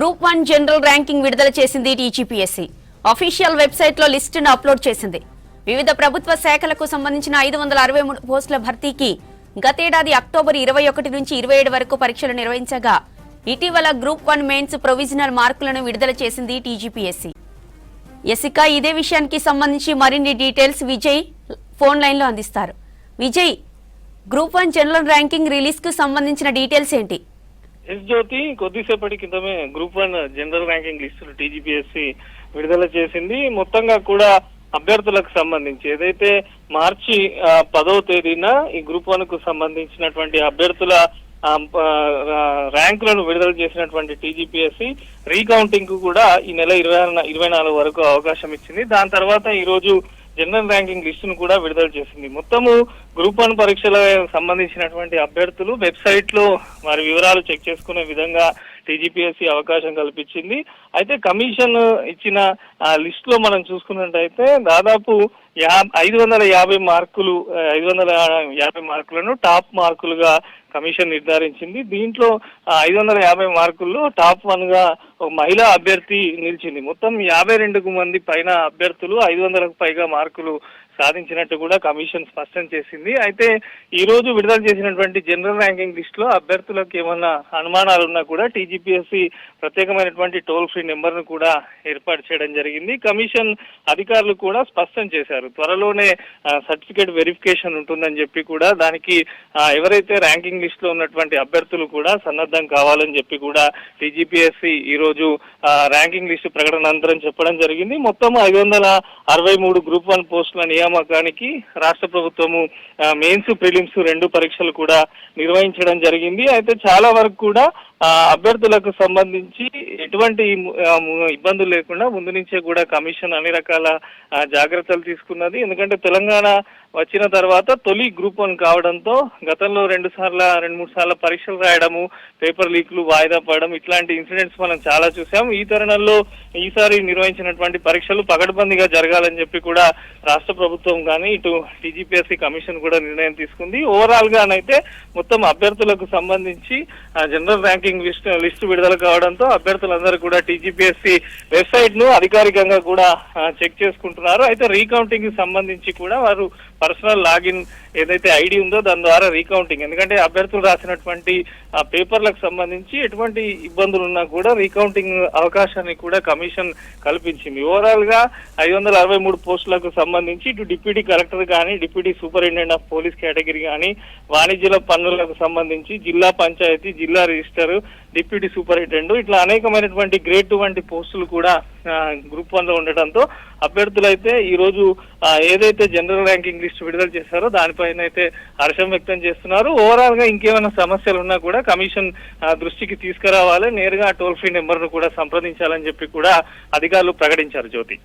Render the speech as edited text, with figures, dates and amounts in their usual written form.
Group 1 general ranking విడుదల చేసింది TGPSC. Official website లో లిస్టును అప్లోడ్ చేసింది. వివిధ ప్రభుత్వ శాఖలకు సంబంధించిన 563 పోస్టుల భర్తీకి గతేడాది అక్టోబర్ 21 నుంచి 27 వరకు పరీక్షలు నిర్వహించగా ఇటీవల గ్రూప్ 1 మెయిన్స్ ప్రొవిజనల్ మార్కులను విడుదల చేసింది టీజీపీఎస్సీ. ఇక ఇదే విషయానికి సంబంధించి మరిన్ని డీటెయిల్స్ విజయ్ ఫోన్ లైన్ లో అందిస్తారు. Vijay, group 1 general ranking release కు సంబంధించిన డీటెయిల్స్ ఏంటి? జ్యోతి, కొద్దిసేపటి క్రితమే గ్రూప్ 1 జనరల్ ర్యాంకింగ్ లిస్టులు టీజీపీఎస్సీ విడుదల చేసింది. మొత్తంగా కూడా అభ్యర్థులకు సంబంధించి ఏదైతే మార్చి 10వ తేదీన ఈ గ్రూప్ 1 కు సంబంధించినటువంటి అభ్యర్థుల ర్యాంకులను విడుదల చేసినటువంటి టీజీపీఎస్సీ రీకౌంటింగ్ కు కూడా ఈ నెల 24 వరకు అవకాశం ఇచ్చింది. దాని తర్వాత ఈ రోజు జనరల్ ర్యాంకింగ్ లిస్టును కూడా విడుదల చేసింది. మొత్తము గ్రూప్ 1 పరీక్షలకు సంబంధించినటువంటి అభ్యర్థులు వెబ్సైట్ లో వారి వివరాలు చెక్ చేసుకునే విధంగా టీజీపీఎస్సీ అవకాశం కల్పించింది. అయితే కమిషన్ ఇచ్చిన లిస్ట్ లో మనం చూసుకున్నట్టయితే దాదాపు 550 మార్కులను టాప్ మార్కులుగా కమిషన్ నిర్ధారించింది. దీంట్లో 550 మార్కుల్లో టాప్ 1 గా ఒక మహిళా అభ్యర్థి నిలిచింది. మొత్తం 52 మంది పైన అభ్యర్థులు 500కు పైగా మార్కులు సాధించినట్టు కూడా కమిషన్ స్పష్టం చేసింది. అయితే ఈ రోజు విడుదల చేసినటువంటి జనరల్ ర్యాంకింగ్ లిస్ట్ లో అభ్యర్థులకు ఏమన్నా అనుమానాలు ఉన్నా కూడా టీజీపీఎస్సీ ప్రత్యేకమైనటువంటి టోల్ ఫ్రీ నెంబర్ ను కూడా ఏర్పాటు చేయడం జరిగింది. కమిషన్ అధికారులు కూడా స్పష్టం చేశారు, త్వరలోనే సర్టిఫికేట్ వెరిఫికేషన్ ఉంటుందని చెప్పి కూడా దానికి ఎవరైతే ర్యాంకింగ్ లిస్ట్ లో ఉన్నటువంటి అభ్యర్థులు కూడా సన్నద్ధం కావాలని చెప్పి కూడా టీజీపీఎస్సీ ఈ రోజు ర్యాంకింగ్ లిస్టు ప్రకటన అనంతరం చెప్పడం జరిగింది. మొత్తం 563 గ్రూప్ 1 పోస్టుల నియామకానికి రాష్ట్ర ప్రభుత్వము మెయిన్స్ ప్రిలిమ్స్ 2 పరీక్షలు కూడా నిర్వహించడం జరిగింది. అయితే చాలా వరకు కూడా అభ్యర్థులకు సంబంధించి ఎటువంటి ఇబ్బందులు లేకుండా ముందు నుంచే కూడా కమిషన్ అన్ని రకాల జాగ్రత్తలు తీసుకున్నది. ఎందుకంటే తెలంగాణ వచ్చిన తర్వాత తొలి గ్రూప్ 1 కావడంతో గతంలో 2-3 సార్లు పరీక్షలు రాయడము, పేపర్ లీక్లు వాయిదా పడడం ఇట్లాంటి ఇన్సిడెంట్స్ మనం చాలా చూసాం. ఈ తరుణంలో ఈసారి నిర్వహించినటువంటి పరీక్షలు పకడ్బందీగా జరగాలని చెప్పి కూడా రాష్ట్ర ప్రభుత్వం కానీ ఇటు టీజీపీఎస్సీ కమిషన్ కూడా నిర్ణయం తీసుకుంది. ఓవరాల్ గానైతే మొత్తం అభ్యర్థులకు సంబంధించి జనరల్ ర్యాంకింగ్ లిస్టు విడుదల కావడంతో అభ్యర్థులందరూ కూడా టీజీపీఎస్సీ వెబ్సైట్ ను అధికారికంగా కూడా చెక్ చేసుకుంటున్నారు. అయితే రీకౌంటింగ్ కి సంబంధించి కూడా వారు పర్సనల్ లాగిన్ ఏదైతే ఐడి ఉందో దాని ద్వారా రీకౌంటింగ్, ఎందుకంటే అభ్యర్థులు రాసినటువంటి పేపర్లకు సంబంధించి ఎటువంటి ఇబ్బందులు ఉన్నా కూడా రీకౌంటింగ్ అవకాశాన్ని కూడా కమిషన్ కల్పించింది. ఓవరాల్ గా 563 పోస్టులకు సంబంధించి ఇటు డిప్యూటీ కలెక్టర్ కానీ, deputy superintendent of police category కానీ, వాణిజ్యుల పన్నులకు సంబంధించి జిల్లా పంచాయతీ, జిల్లా రిజిస్టర్, డిప్యూటీ సూపరింటెండెంట్ ఇట్లా అనేకమైనటువంటి గ్రేడ్ 2 వంటి పోస్టులు కూడా గ్రూప్ 1 లో ఉండటంతో అభ్యర్థులైతే ఈ రోజు ఏదైతే జనరల్ ర్యాంకింగ్ లిస్ట్ విడుదల చేశారో దానిపైన అయితే హర్షం వ్యక్తం చేస్తున్నారు. ఓవరాల్ గా ఇంకేమైనా సమస్యలు ఉన్నా కూడా కమిషన్ దృష్టికి తీసుకురావాలి, నేరుగా టోల్ ఫ్రీ నెంబర్ ను కూడా సంప్రదించాలని చెప్పి కూడా అధికారులు ప్రకటించారు. జ్యోతి.